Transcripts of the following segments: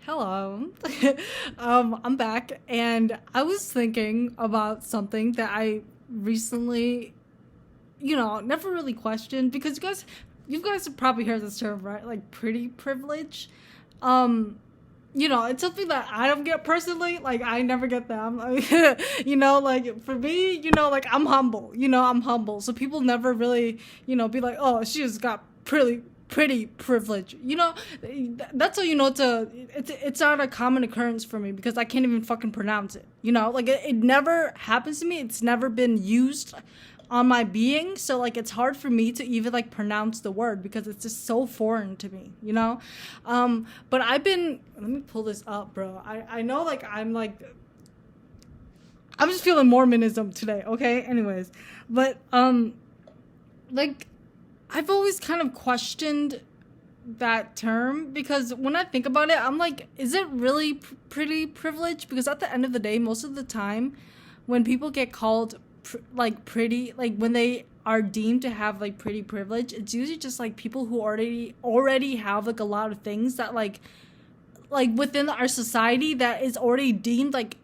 Hello. I'm back, and I was thinking about something that I recently, never really questioned because you guys have probably heard this term, right? Like pretty privilege. Um, it's something that I don't get personally. Like I never get them. Like, like for me, like I'm humble. So people never really, be like, oh, she just got pretty privilege. That's how you know it's not a common occurrence for me because I can't even fucking pronounce it. Like it never happens to me. It's never been used on my being, so like it's hard for me to even like pronounce the word because it's just so foreign to me. But I've been, let me pull this up, bro. I know, like I'm just feeling Mormonism today. Okay, anyways. But like I've always kind of questioned that term because when I think about it, I'm like, is it really pretty privilege? Because at the end of the day, most of the time, when people get called like pretty, like when they are deemed to have like pretty privilege, it's usually just like people who already have like a lot of things that like within our society that is already deemed like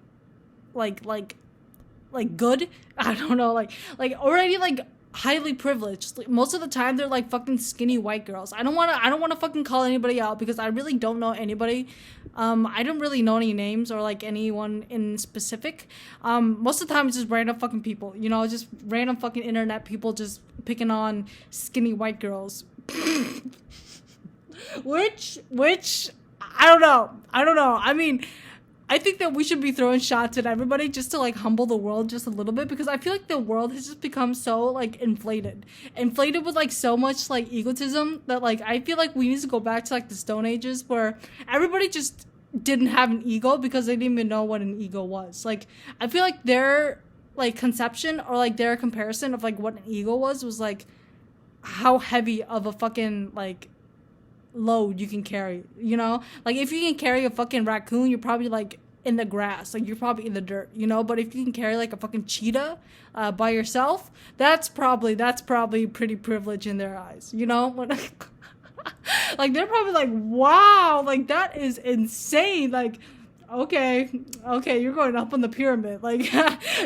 like like good. I don't know, like already like highly privileged. Like, most of the time they're like fucking skinny white girls. I don't want to fucking call anybody out because I really don't know anybody. I don't really know any names or like anyone in specific. Most of the time it's just random fucking people, just random fucking internet people just picking on skinny white girls. which I don't know. I mean, I think that we should be throwing shots at everybody just to like humble the world just a little bit because I feel like the world has just become so like inflated with like so much like egotism that like I feel like we need to go back to like the Stone Ages where everybody just didn't have an ego because they didn't even know what an ego was. Like I feel like their like conception or like their comparison of like what an ego was like how heavy of a fucking like load you can carry. Like if you can carry a fucking raccoon, you're probably like in the grass, like you're probably in the dirt. But if you can carry like a fucking cheetah by yourself, that's probably pretty privilege in their eyes. Like they're probably like, wow, like that is insane. Like okay, you're going up on the pyramid. Like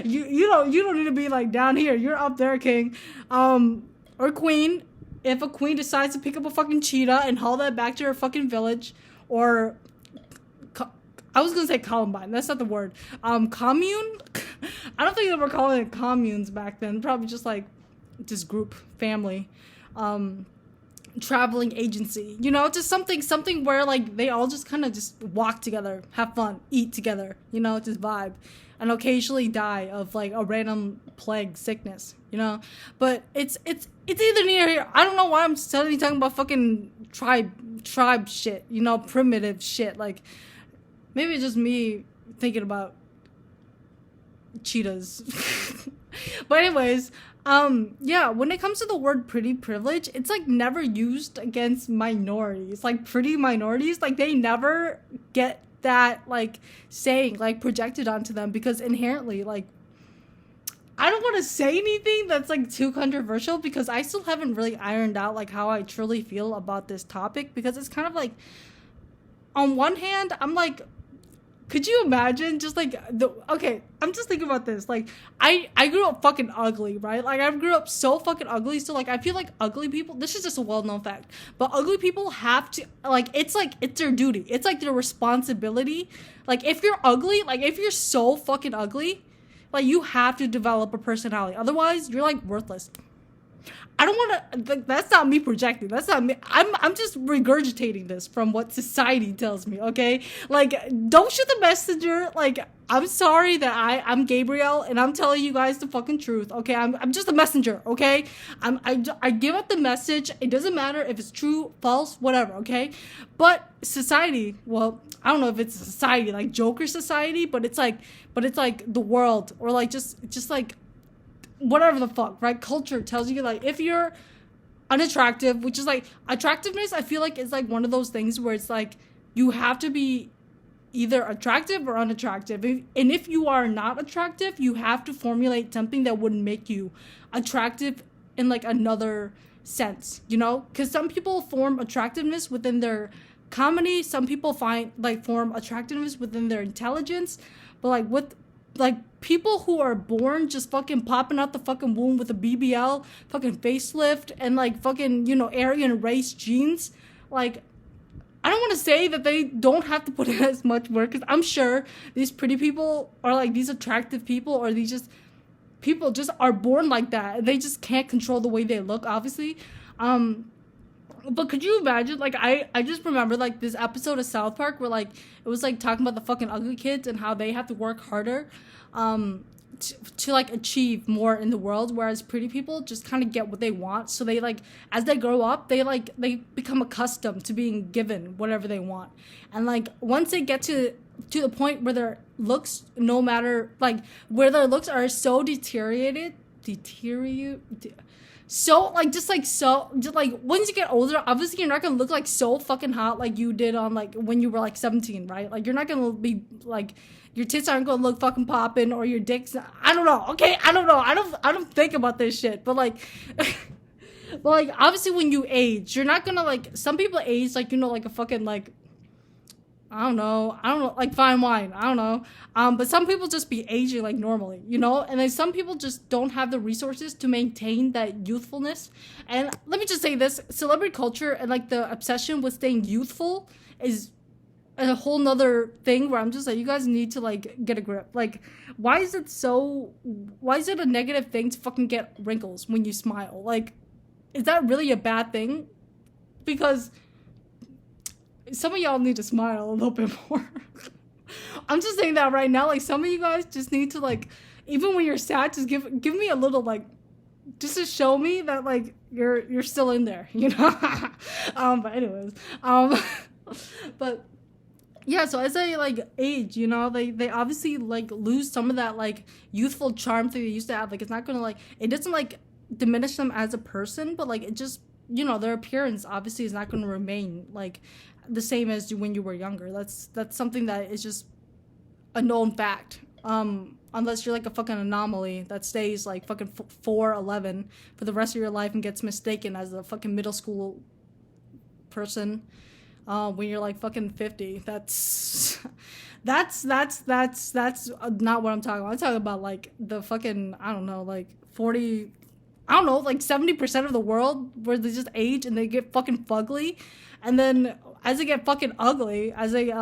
you don't need to be like down here, you're up there, king. Or queen, if a queen decides to pick up a fucking cheetah and haul that back to her fucking village, or I was gonna say Columbine, that's not the word. Commune. I don't think they were calling it communes back then. Probably just like just group family, traveling agency. Just something where like they all just kind of just walk together, have fun, eat together. Just vibe, and occasionally die of like a random plague sickness. But it's either near here. I don't know why I'm suddenly talking about fucking tribe shit. Primitive shit. Like maybe it's just me thinking about cheetahs. But anyways, yeah, when it comes to the word pretty privilege, it's like never used against minorities. Like pretty minorities, like they never get that like saying like projected onto them because inherently like I don't want to say anything that's like too controversial because I still haven't really ironed out like how I truly feel about this topic because it's kind of like on one hand I'm like, could you imagine just like okay, I'm just thinking about this. Like I grew up fucking ugly, right? Like I grew up so fucking ugly. So like I feel like ugly people, this is just a well-known fact, but ugly people have to it's their duty. It's like their responsibility. Like if you're ugly, like if you're so fucking ugly, like you have to develop a personality. Otherwise, you're like worthless. I don't want to. That's not me projecting. That's not me. I'm just regurgitating this from what society tells me. Okay, like don't shoot the messenger. Like I'm sorry that I'm Gabriel and I'm telling you guys the fucking truth. Okay, I'm just a messenger. Okay, I give out the message. It doesn't matter if it's true, false, whatever. Okay, but society. Well, I don't know if it's a society like Joker society, but it's like the world or like just like whatever the fuck, right? Culture tells you like if you're unattractive, which is like attractiveness, I feel like it's like one of those things where it's like you have to be either attractive or unattractive. And if you are not attractive, you have to formulate something that would make you attractive in like another sense, because some people form attractiveness within their comedy, some people find like form attractiveness within their intelligence, but like with like people who are born just fucking popping out the fucking womb with a BBL, fucking facelift, and like fucking, you know, Aryan race genes, like I don't want to say that they don't have to put in as much work, because I'm sure these pretty people or like these attractive people or these just people just are born like that. They just can't control the way they look, obviously. But could you imagine, like, I just remember, like, this episode of South Park where, like, it was, like, talking about the fucking ugly kids and how they have to work harder to like, achieve more in the world, whereas pretty people just kind of get what they want. So they, like, as they grow up, they become accustomed to being given whatever they want. And, like, once they get to the point where their looks, no matter, like, where their looks are so so like just like once you get older, obviously you're not gonna look like so fucking hot like you did on like when you were like 17, right? Like you're not gonna be like, your tits aren't gonna look fucking popping, or your dick's, I don't know, okay, I don't know, I don't think about this shit, but like but like obviously when you age, you're not gonna, like, some people age like, you know, like a fucking, like, I don't know, like fine wine, I don't know. But some people just be aging like normally, you know? And then some people just don't have the resources to maintain that youthfulness. And let me just say this, celebrity culture and like the obsession with staying youthful is a whole nother thing where I'm just like, you guys need to like get a grip. Like, why is it a negative thing to fucking get wrinkles when you smile? Like, is that really a bad thing? Because some of y'all need to smile a little bit more. I'm just saying that right now. Like, some of you guys just need to, like, even when you're sad, just give me a little, like, just to show me that, like, you're still in there, you know? But anyways, but yeah, so as they like age, you know, they obviously like lose some of that like youthful charm that they used to have. Like, it's not gonna, like, it doesn't like diminish them as a person, but like it just, you know, their appearance obviously is not going to remain like the same as when you were younger. That's something that is just a known fact. Unless you're like a fucking anomaly that stays like fucking 4'11" for the rest of your life and gets mistaken as a fucking middle school person when you're like fucking 50. That's not what I'm talking about. I'm talking about like the fucking, I don't know, like 40, I don't know, like 70% of the world where they just age and they get fucking fugly. And then as they get fucking ugly, as they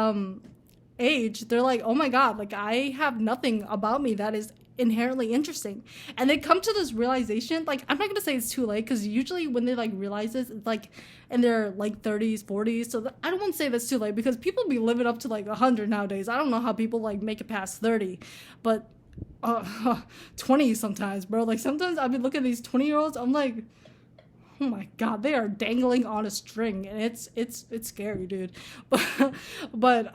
age, they're like, oh my God, like I have nothing about me that is inherently interesting. And they come to this realization, like, I'm not going to say it's too late, because usually when they like realize this, it's like in their like 30s, 40s. So I don't want to say that's too late, because people be living up to like 100 nowadays. I don't know how people like make it past 30, but 20 sometimes, bro. Like sometimes I've been looking at these 20-year-olds, I'm like, oh my God, they are dangling on a string, and it's scary, dude. But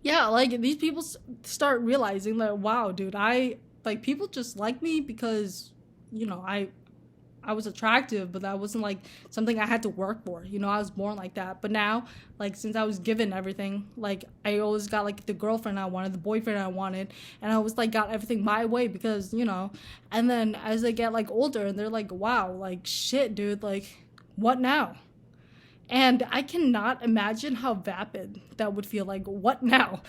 yeah, like these people start realizing that, wow, dude, I like, people just like me because, you know, I was attractive, but that wasn't like something I had to work for. You know, I was born like that. But now, like, since I was given everything, like I always got like the girlfriend I wanted, the boyfriend I wanted, and I always like got everything my way because, you know. And then as they get like older, and they're like, wow, like shit, dude, like what now? And I cannot imagine how vapid that would feel. Like, what now?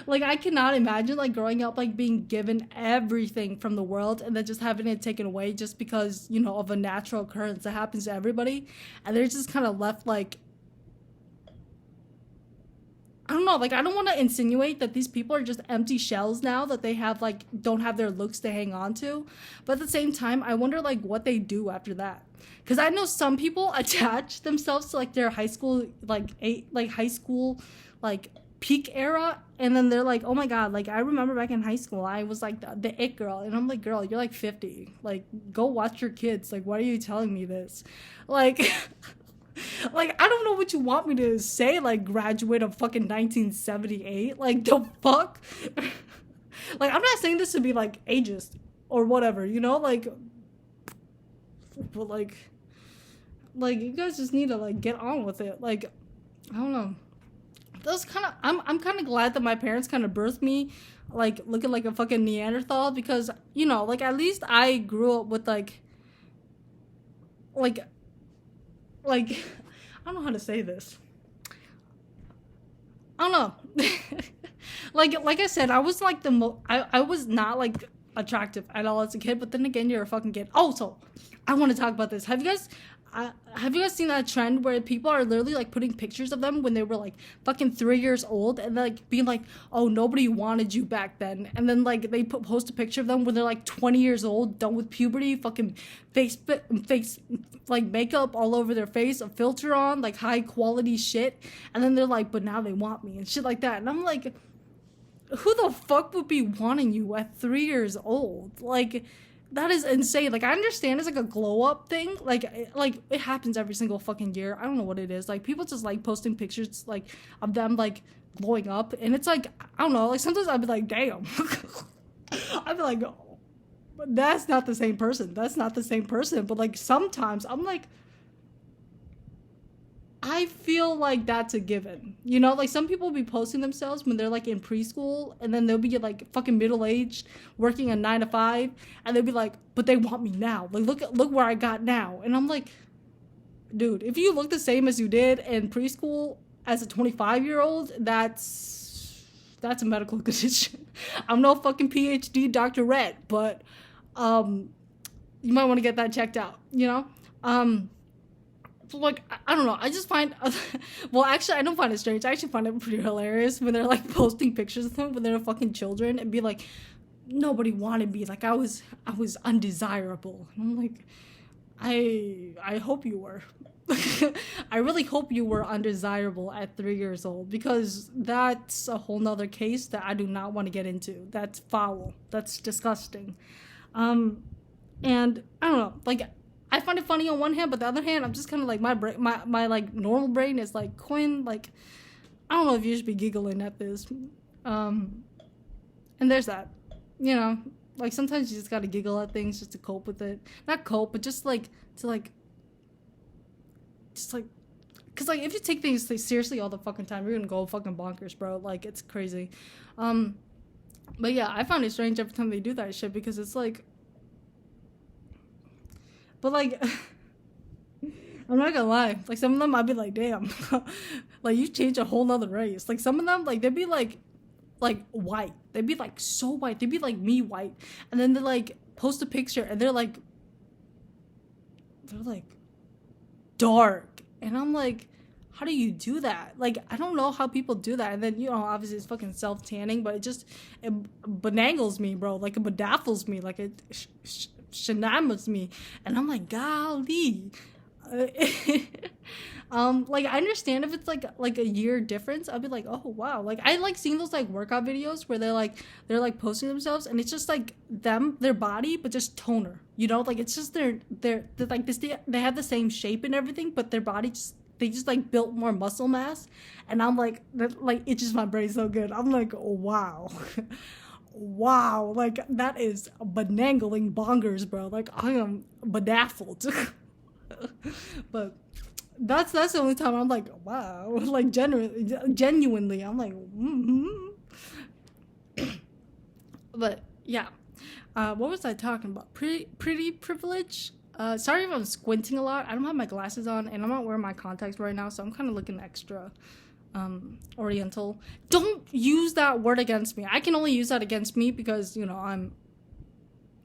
Like I cannot imagine like growing up like being given everything from the world and then just having it taken away just because, you know, of a natural occurrence that happens to everybody, and they're just kind of left like, I don't know, like I don't want to insinuate that these people are just empty shells now, that they have like don't have their looks to hang on to, but at the same time I wonder like what they do after that. Because I know some people attach themselves to like their high school high school like peak era, and then they're like, oh my God, like I remember back in high school I was like the it girl, and I'm like, girl, you're like 50, like go watch your kids, like why are you telling me this? Like like I don't know what you want me to say, like graduate of fucking 1978, like the fuck. Like I'm not saying this to be like ageist or whatever, you know, like, but like you guys just need to like get on with it. Like I don't know, those kind of, I'm kind of glad that my parents kind of birthed me like looking like a fucking Neanderthal, because, you know, like at least I grew up with like I don't know how to say this. I don't know. like I said, I was like I was not like attractive at all as a kid, but then again, you're a fucking kid. Also, I want to talk about this. Have you guys seen that trend where people are literally like putting pictures of them when they were like fucking 3 years old and like being like, oh, nobody wanted you back then, and then like they post a picture of them when they're like 20 years old, done with puberty, fucking face like makeup all over their face, a filter on, like high quality shit, and then they're like, but now they want me and shit like that, and I'm like, who the fuck would be wanting you at 3 years old? Like, that is insane. Like, I understand it's like a glow up thing. Like it happens every single fucking year. I don't know what it is. Like, people just like posting pictures like of them like glowing up, and it's like, I don't know. Like, sometimes I'd be like, damn. I'd be like, oh, but that's not the same person. That's not the same person. But like sometimes I'm like, I feel like that's a given. You know, like some people will be posting themselves when they're like in preschool, and then they'll be like fucking middle aged, working a 9 to 5, and they'll be like, but they want me now. Like look where I got now. And I'm like, dude, if you look the same as you did in preschool as a 25-year-old, that's a medical condition. I'm no fucking PhD Dr. Red, but you might want to get that checked out, you know? Like, I don't know, I just find well, actually, I don't find it strange. I actually find it pretty hilarious when they're like posting pictures of them when they're fucking children and be like, nobody wanted me, like I was undesirable. And I'm like, I hope you were. I really hope you were undesirable at 3 years old, because that's a whole nother case that I do not want to get into. That's foul. That's disgusting. And I don't know, like, I find it funny on one hand, but the other hand, I'm just kind of like, my like normal brain is like, Quinn, like, I don't know if you should be giggling at this. And there's that, you know, like sometimes you just gotta giggle at things just to cope with it. Not cope, but just like to just like, cause like if you take things like, seriously all the fucking time, you're gonna go fucking bonkers, bro. Like, it's crazy. But yeah, I find it strange every time they do that shit, because it's like, but like, I'm not gonna lie, like some of them I'd be like, damn, like you changed a whole nother race. Like some of them, like they'd be like white. They'd be like so white. They'd be like me white, and then they like post a picture and they're like dark, and I'm like, how do you do that? Like, I don't know how people do that. And then, you know, obviously it's fucking self tanning, but it benangles me, bro. Like, it bedazzles me. Like, it shenanigans me, and I'm like, golly. Like, I understand if it's like a year difference. I'd be like, oh wow. Like, I like seeing those like workout videos where they're like posting themselves, and it's just like their body, but just toner, you know, like it's just they're like this, they have the same shape and everything, but their body they just like built more muscle mass. And I'm like, that like, it just, my brain's so good. I'm like, oh, wow. Wow, like that is benangling bongers, bro. Like, I am bedazzled. But that's the only time I'm like, wow. Like, genuinely, I'm like, But yeah, what was I talking about? Pretty privilege. Sorry if I'm squinting a lot. I don't have my glasses on, and I'm not wearing my contacts right now, so I'm kind of looking extra oriental. Don't use that word against me. I can only use that against me because, you know, I'm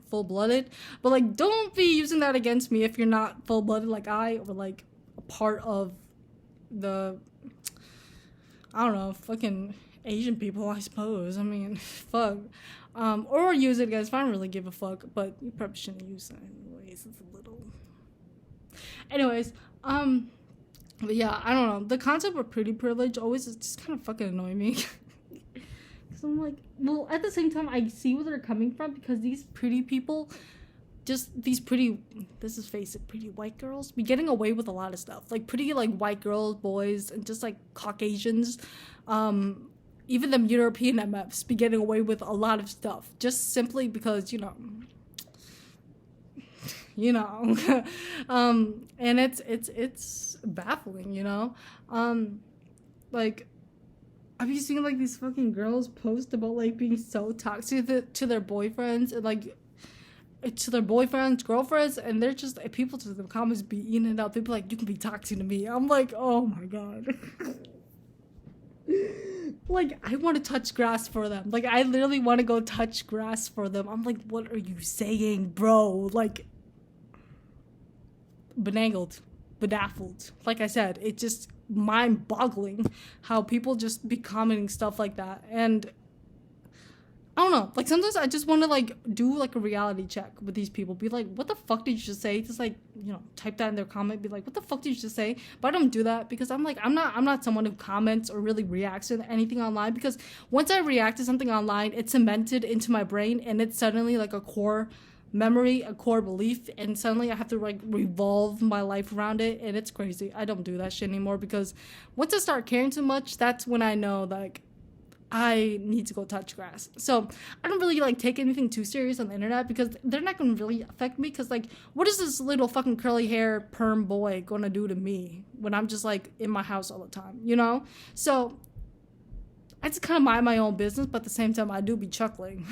full-blooded. But like, don't be using that against me if you're not full-blooded like I, or like a part of the, I don't know, fucking Asian people, I suppose. I mean, fuck. Or use it against, I don't really give a fuck, but you probably shouldn't use it anyways. It's a little. Anyways, but yeah, I don't know. The concept of pretty privilege always is just kind of fucking annoy me. Because I'm like, well, at the same time, I see where they're coming from, because these pretty people, just these pretty, let's just face it, pretty white girls be getting away with a lot of stuff. Like, pretty, like, white girls, boys, and just, like, Caucasians, even them European MFs be getting away with a lot of stuff. Just simply because, you know, and it's baffling, you know. Like, have you seen like these fucking girls post about like being so toxic to their boyfriends, and like to their boyfriends, girlfriends, and they're just people to the comments be eating it up. They be like, "You can be toxic to me." I'm like, oh my god. Like, I want to touch grass for them. Like, I literally want to go touch grass for them. I'm like, what are you saying, bro? Like, benangled, bedazzled. Like I said, it's just mind-boggling how people just be commenting stuff like that. And I don't know. Like, sometimes I just want to, like, do, like, a reality check with these people. Be like, what the fuck did you just say? Just, like, you know, type that in their comment. Be like, what the fuck did you just say? But I don't do that because I'm, like, I'm not someone who comments or really reacts to anything online. Because once I react to something online, it's cemented into my brain. And it's suddenly, like, a core memory, a core belief. And suddenly I have to, like, revolve my life around it. And it's crazy. I don't do that shit anymore. Because once I start caring too much, that's when I know, like, I need to go touch grass. So I don't really like take anything too serious on the internet because they're not going to really affect me. Because, like, what is this little fucking curly hair perm boy going to do to me when I'm just, like, in my house all the time, you know? So I just kind of mind my own business, but at the same time I do be chuckling.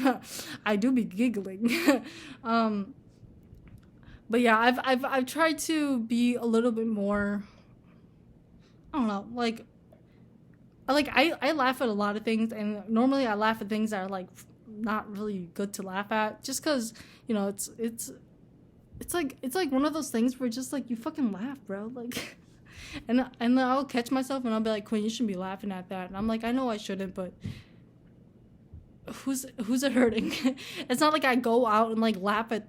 I do be giggling. But yeah, I've tried to be a little bit more, I don't know, like I laugh at a lot of things, and normally I laugh at things that are, like, not really good to laugh at, just because, you know, it's like one of those things where just, like, you fucking laugh, bro, like, and then I'll catch myself and I'll be like, Quinn, you shouldn't be laughing at that, and I'm like, I know I shouldn't, but who's it hurting? It's not like I go out and, like, laugh at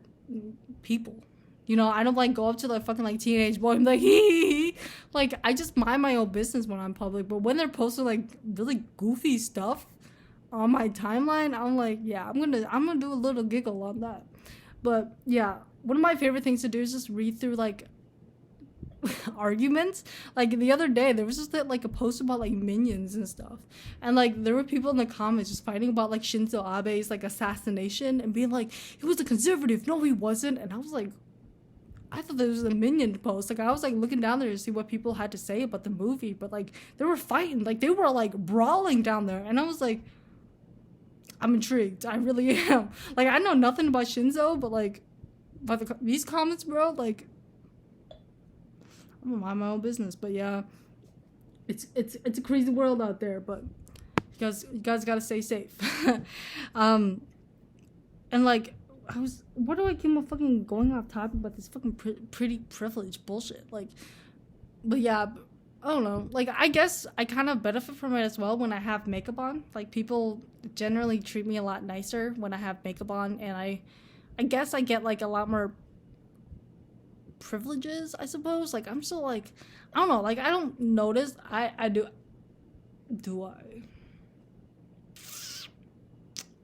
people. You know, I don't, like, go up to the fucking, like, teenage boy and be like, hee. Like, I just mind my own business when I'm public. But when they're posting, like, really goofy stuff on my timeline, I'm like, yeah, I'm gonna do a little giggle on that. But yeah, one of my favorite things to do is just read through, like, arguments. Like, the other day there was just like a post about, like, minions and stuff, and, like, there were people in the comments just fighting about, like, Shinzo Abe's, like, assassination and being like, he was a conservative. No, he wasn't. And I was like, I thought there was a Minion post. Like, I was, like, looking down there to see what people had to say about the movie. But, like, they were fighting. Like, they were, like, brawling down there. And I was like, I'm intrigued. I really am. Like, I know nothing about Shinzo, but, like, by these comments, bro, like, I'm gonna mind my own business. But, yeah, it's a crazy world out there. But you guys gotta stay safe. And, like, what do I keep on fucking going off topic about this fucking pretty privilege bullshit? Like, but yeah, I don't know. Like, I guess I kind of benefit from it as well when I have makeup on. Like, people generally treat me a lot nicer when I have makeup on, and I guess I get, like, a lot more privileges, I suppose. Like, I'm still, like, I don't know. Like, I don't notice. I do I?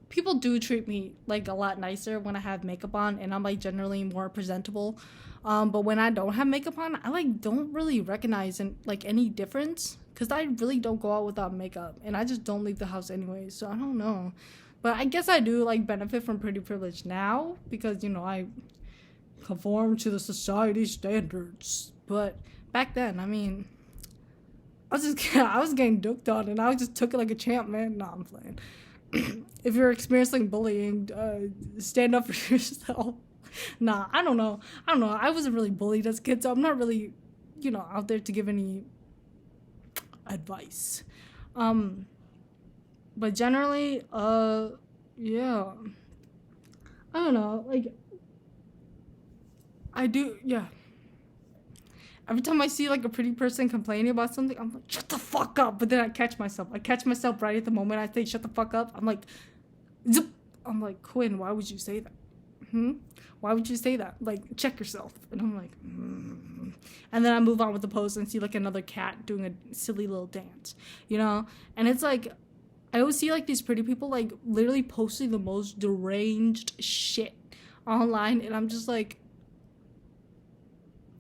People do treat me, like, a lot nicer when I have makeup on, and I'm, like, generally more presentable. But when I don't have makeup on, I, like, don't really recognize like any difference, because I really don't go out without makeup, and I just don't leave the house anyway. So I don't know, but I guess I do, like, benefit from pretty privilege now because, you know, I conform to the society standards. But back then, I mean, I was getting duked on, and I just took it like a champ, man. Nah, I'm playing. If you're experiencing bullying, stand up for yourself. Nah, I don't know. I wasn't really bullied as a kid, so I'm not really, you know, out there to give any advice. But generally, yeah. I don't know, like, I do, yeah. Every time I see, like, a pretty person complaining about something, I'm like, shut the fuck up. But then I catch myself right at the moment I say shut the fuck up. I'm like, zip. I'm like, Quinn, why would you say that? Why would you say that? Like, check yourself. And I'm like, And then I move on with the post and see, like, another cat doing a silly little dance, you know? And it's like, I always see, like, these pretty people, like, literally posting the most deranged shit online. And I'm just like,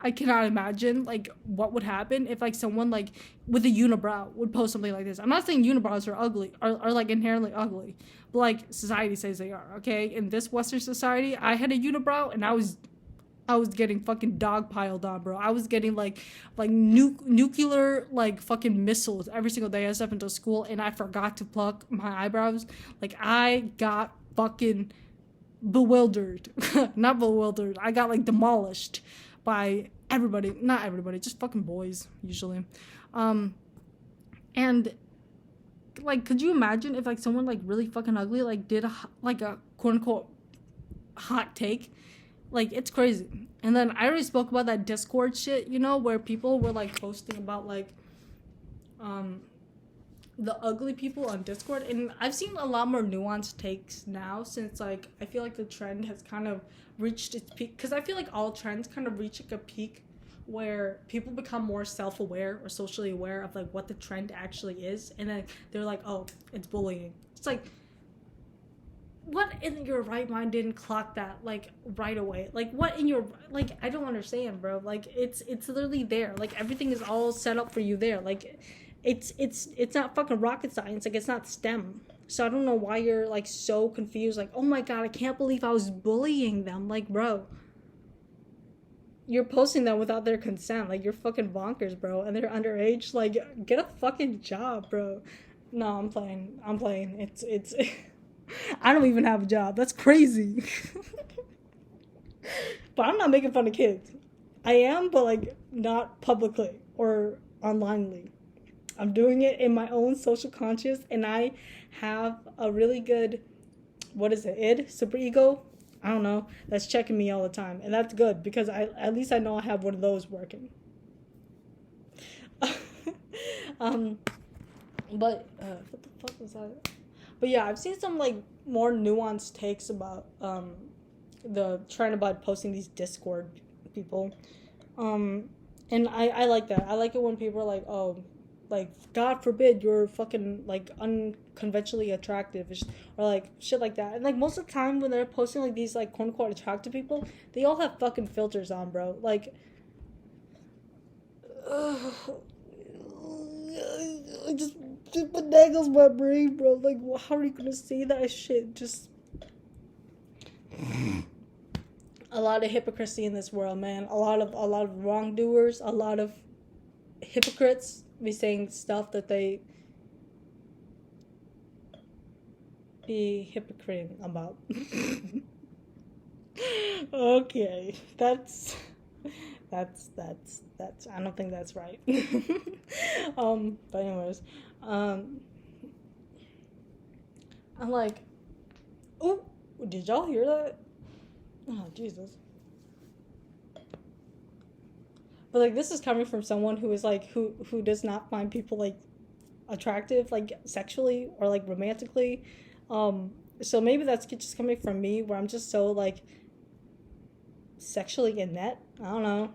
I cannot imagine, like, what would happen if, like, someone, like, with a unibrow would post something like this. I'm not saying unibrows are ugly, are like, inherently ugly. But, like, society says they are, okay? In this Western society, I had a unibrow, and I was getting fucking dogpiled on, bro. I was getting, like nuclear, like, fucking missiles every single day I stepped into school, and I forgot to pluck my eyebrows. Like, I got fucking bewildered. Not bewildered. I got like demolished by everybody. Not everybody, just fucking boys usually. And like, could you imagine if like someone like really fucking ugly like did like a quote unquote hot take? Like, it's crazy. And then I already spoke about that Discord shit, you know, where people were like posting about like the ugly people on Discord, and I've seen a lot more nuanced takes now since like I feel like the trend has kind of reached its peak, because I feel like all trends kind of reach like a peak where people become more self-aware or socially aware of like what the trend actually is, and then they're like, oh, it's bullying. It's like, what in your right mind didn't clock that like right away? Like, what in your, like, I don't understand, bro. Like, it's literally there. Like, everything is all set up for you there. Like, it's not fucking rocket science. Like, it's not STEM. So I don't know why you're like so confused. Like, oh my god, I can't believe I was bullying them. Like, bro, you're posting them without their consent. Like, you're fucking bonkers, bro. And they're underage. Like, get a fucking job, bro. No, I'm playing. It's I don't even have a job. That's crazy. But I'm not making fun of kids. I am, but like not publicly or onlinely. I'm doing it in my own social conscious, and I have a really good, what is it, super ego? I don't know. That's checking me all the time, and that's good because at least I know I have one of those working. But what the fuck was that? But yeah, I've seen some like more nuanced takes about the trend about posting these Discord people, and I like that. I like it when people are like, oh, like God forbid you're fucking like unconventionally attractive, or like shit like that. And like most of the time when they're posting like these like quote unquote attractive people, they all have fucking filters on, bro. Like, just benagles my brain, bro. Like, how are you gonna say that shit? Just a lot of hypocrisy in this world, man. A lot of wrongdoers, a lot of hypocrites be saying stuff that they be hypocrite about. Okay, that's I don't think that's right. But anyways, I'm like, oh, did y'all hear that? Oh, Jesus. But like, this is coming from someone who is like, who does not find people like attractive, like sexually or like romantically. So maybe that's just coming from me, where I'm just so like sexually inept. I don't know,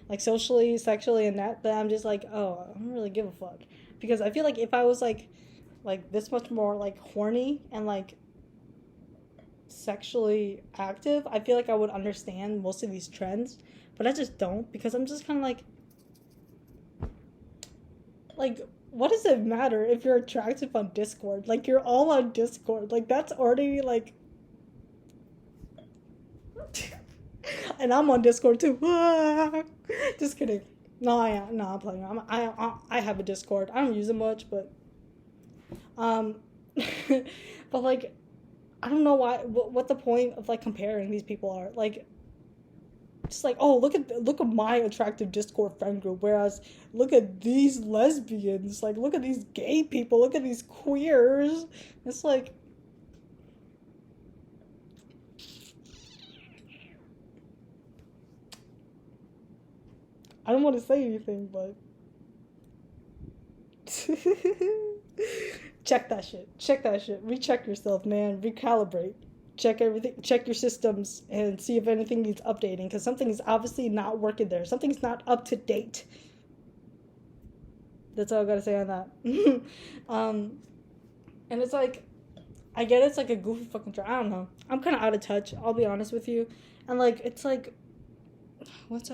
like socially, sexually inept, that I'm just like, oh, I don't really give a fuck. Because I feel like if I was like this much more like horny and like sexually active, I feel like I would understand most of these trends, but I just don't, because I'm just kind of like, what does it matter if you're attractive on Discord? Like, you're all on Discord. Like, that's already like, and I'm on Discord too. Just kidding. No, I'm playing. I have a Discord. I don't use it much, but but like, I don't know why. What the point of like comparing these people are? Like, just like, oh, look at my attractive Discord friend group, whereas look at these lesbians, like look at these gay people, look at these queers. It's like, I don't want to say anything, but check that shit, recheck yourself, man, recalibrate, check everything, check your systems and see if anything needs updating, because something is obviously not working there, something's not up to date. That's all I gotta say on that. And it's like, I get it's like a goofy fucking try. I don't know, I'm kind of out of touch, I'll be honest with you. And like, it's like, what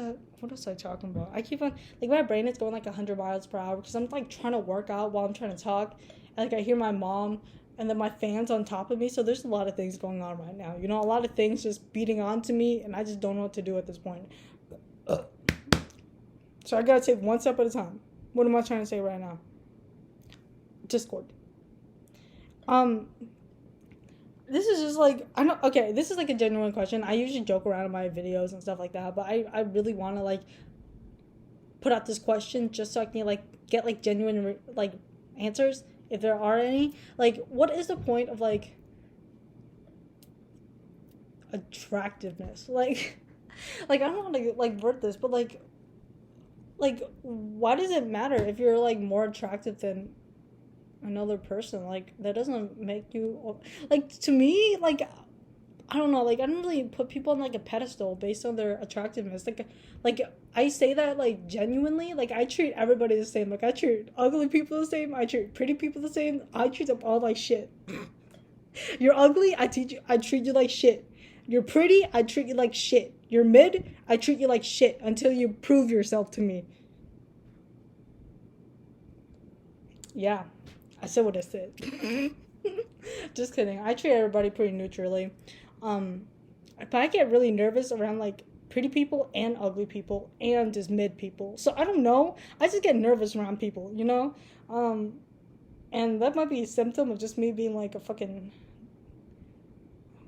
was I talking about? I keep on, like, my brain is going like 100 miles per hour because I'm like trying to work out while I'm trying to talk, and like I hear my mom, and then my fan's on top of me, so there's a lot of things going on right now, you know, a lot of things just beating onto me, and I just don't know what to do at this point. So I gotta take one step at a time. What am I trying to say right now? Discord. this is just like I know. Okay, this is like a genuine question. I usually joke around in my videos and stuff like that, but I really want to like put out this question just so I can like get like genuine like answers if there are any. Like, what is the point of like attractiveness? Like, like I don't want to like word this, but like why does it matter if you're like more attractive than another person? Like that doesn't make you like to me like I don't know, like I don't really put people on like a pedestal based on their attractiveness. Like I say that like genuinely. Like I treat everybody the same. Like I treat ugly people the same. I treat pretty people the same. I treat them all like shit. You're ugly, I treat you like shit. You're pretty, I treat you like shit. You're mid, I treat you like shit until you prove yourself to me. Yeah. I said what I said. Just kidding. I treat everybody pretty neutrally. Um, but I get really nervous around like pretty people and ugly people and just mid people. So I don't know. I just get nervous around people, you know? Um, and that might be a symptom of just me being like a fucking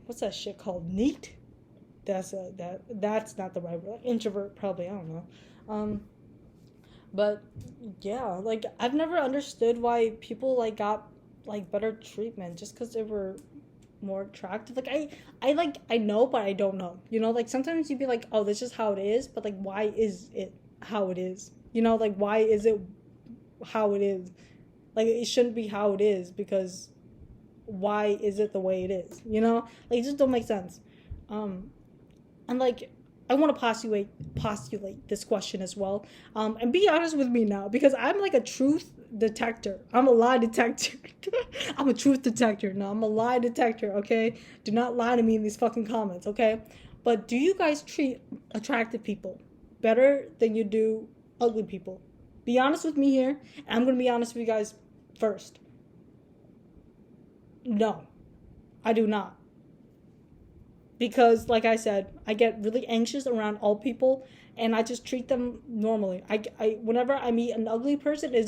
what's that shit called? Neat? That's not the right word. Introvert probably, I don't know. Um, but yeah, like I've never understood why people like got like better treatment just because they were more attractive. Like I know, but I don't know. You know, like sometimes you'd be like, oh, this is how it is, but like why is it how it is? You know, like why is it how it is? Like it shouldn't be how it is because why is it the way it is? You know, like it just don't make sense. Um, and like I want to postulate this question as well. And be honest with me now because I'm like a truth detector. I'm a lie detector. I'm a truth detector. No, I'm a lie detector. Okay, do not lie to me in these fucking comments. Okay, but do you guys treat attractive people better than you do ugly people? Be honest with me here, and I'm gonna be honest with you guys first. No, I do not. Because like I said, I get really anxious around all people and I just treat them normally. Whenever I meet an ugly person, it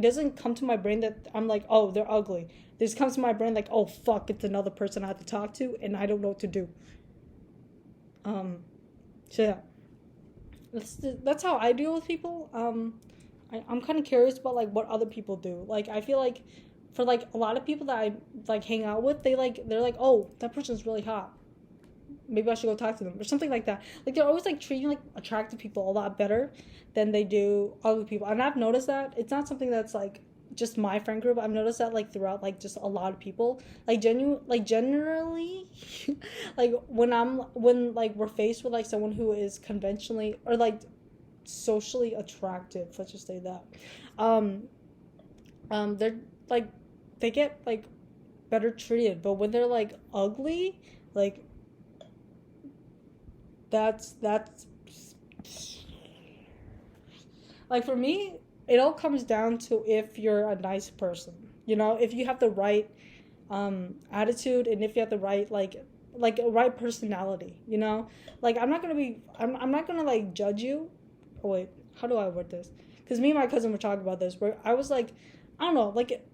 doesn't come to my brain that I'm like, oh, they're ugly. This comes to my brain like, oh fuck, it's another person I have to talk to and I don't know what to do. Um so yeah. That's how I deal with people. I'm kind of curious about like what other people do. Like I feel like for like a lot of people that I like hang out with, they're like, oh, that person's really hot. Maybe I should go talk to them or something like that. Like they're always like treating like attractive people a lot better than they do ugly people. And I've noticed that it's not something that's like just my friend group. I've noticed that like throughout like just a lot of people. Like generally like when like we're faced with like someone who is conventionally or like socially attractive, let's just say that. Um they're like they get like better treated, but when they're like ugly, like that's like for me it all comes down to if you're a nice person, you know, if you have the right attitude and if you have the right like a right personality, you know, like I'm not gonna like judge you. Oh wait, how do I word this? Because me and my cousin were talking about this where I was like, I don't know, like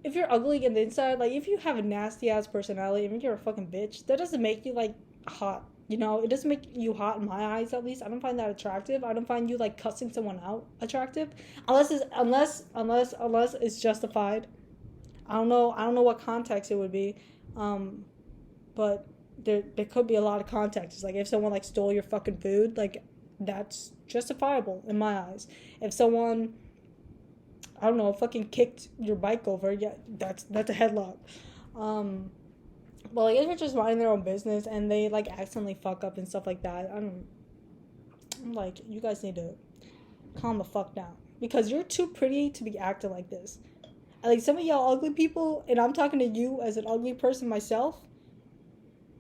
if you're ugly in the inside, like if you have a nasty ass personality, I mean you're a fucking bitch, that doesn't make you like hot. You know, it doesn't make you hot in my eyes at least. I don't find that attractive. I don't find you like cussing someone out attractive. Unless it's justified. I don't know what context it would be. Um but there could be a lot of contexts. Like if someone like stole your fucking food, like that's justifiable in my eyes. If someone I don't know, fucking kicked your bike over, yeah, that's a headlock. Um, but like if they're just minding their own business and they like accidentally fuck up and stuff like that, I'm like, you guys need to calm the fuck down because you're too pretty to be acting like this. And, like some of y'all ugly people, and I'm talking to you as an ugly person myself,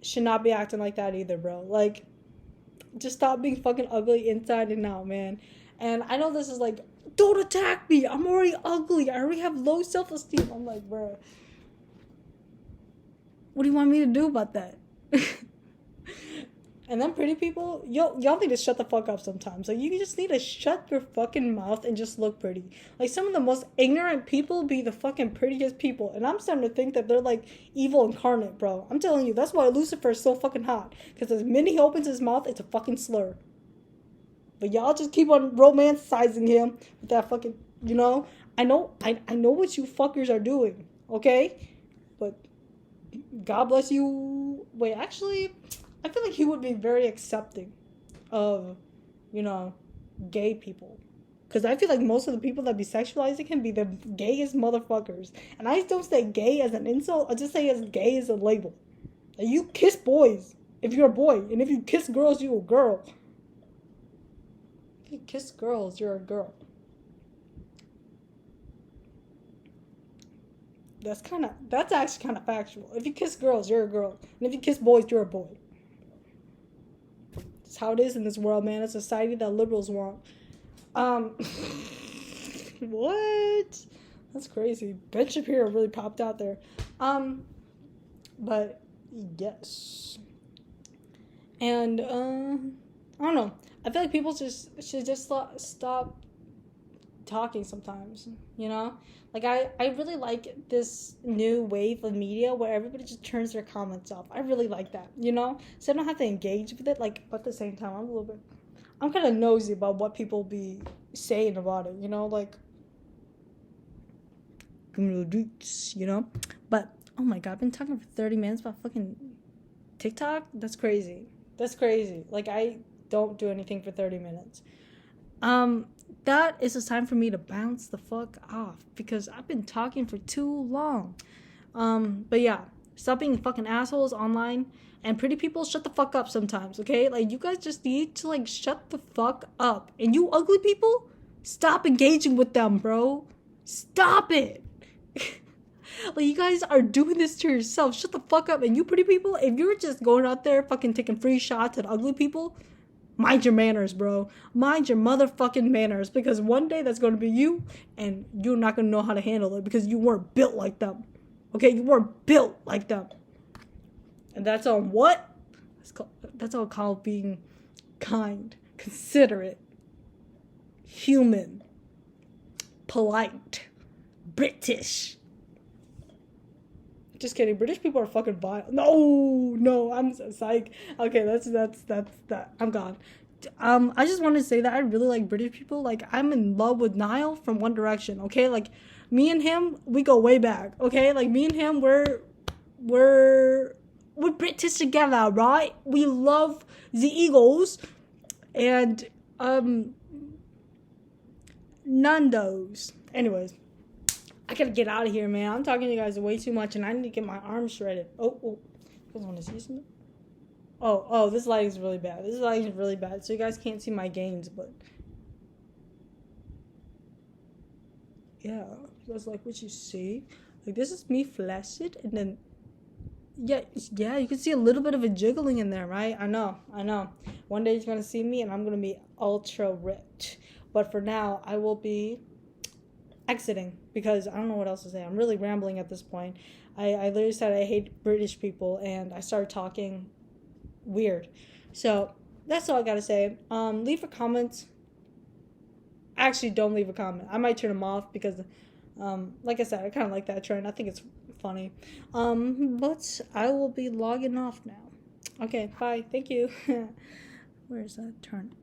should not be acting like that either, bro. Like, just stop being fucking ugly inside and out, man. And I know this is like, don't attack me. I'm already ugly. I already have low self-esteem. I'm like, bro, what do you want me to do about that? And then pretty people, y'all need to shut the fuck up sometimes. Like you just need to shut your fucking mouth and just look pretty. Like some of the most ignorant people be the fucking prettiest people, and I'm starting to think that they're like evil incarnate, bro. I'm telling you, that's why Lucifer is so fucking hot. Because the minute he opens his mouth, it's a fucking slur. But y'all just keep on romanticizing him with that fucking, you know. I know what you fuckers are doing, okay? But God bless you. Wait, actually, I feel like he would be very accepting of, you know, gay people. Because I feel like most of the people that be sexualizing him be the gayest motherfuckers. And I don't say gay as an insult, I just say as gay as a label. Like, you kiss boys if you're a boy. And if you kiss girls, you're a girl. If you kiss girls, you're a girl. That's actually kind of factual. If you kiss girls, you're a girl. And if you kiss boys, you're a boy. That's how it is in this world, man. It's a society that liberals want. What? That's crazy. Ben Shapiro really popped out there. But yes. And I don't know. I feel like people should just stop talking sometimes, you know? Like I really like this new wave of media where everybody just turns their comments off. I really like that, you know? So I don't have to engage with it, like, but at the same time I'm kind of nosy about what people be saying about it, you know, like you know? But oh my god, I've been talking for 30 minutes about fucking TikTok? That's crazy. That's crazy. Like I don't do anything for 30 minutes. That is a time for me to bounce the fuck off because I've been talking for too long. But yeah, stop being fucking assholes online, and pretty people shut the fuck up sometimes, okay? Like you guys just need to like shut the fuck up. And you ugly people, stop engaging with them, bro. Stop it. Like you guys are doing this to yourself. Shut the fuck up. And you pretty people, if you're just going out there fucking taking free shots at ugly people, mind your manners, bro. Mind your motherfucking manners. Because one day that's going to be you, and you're not going to know how to handle it because you weren't built like them. Okay? You weren't built like them. And that's on what? That's all called being kind, considerate, human, polite, British. Just kidding. British people are fucking vile. No, I'm so psych. Okay, that's that. I'm gone. I just wanted to say that I really like British people. Like, I'm in love with Niall from One Direction. Okay, like me and him, we go way back. Okay, like me and him, we're British together, right? We love the Eagles, and Nando's. Anyways. I gotta get out of here, man. I'm talking to you guys way too much, and I need to get my arms shredded. Oh. You guys want to see something? Oh, this lighting is really bad. This lighting is really bad, so you guys can't see my gains, but yeah, you guys like what you see? Like, this is me flaccid, and then yeah, you can see a little bit of a jiggling in there, right? I know. One day you're gonna see me, and I'm gonna be ultra rich, but for now, I will be exiting because I don't know what else to say. I'm really rambling at this point. I literally said I hate British people and I started talking weird. So that's all I gotta say. Leave a comment. Actually, don't leave a comment. I might turn them off because like I said, I kind of like that trend. I think it's funny. But I will be logging off now. Okay, bye. Thank you. Where is that turn?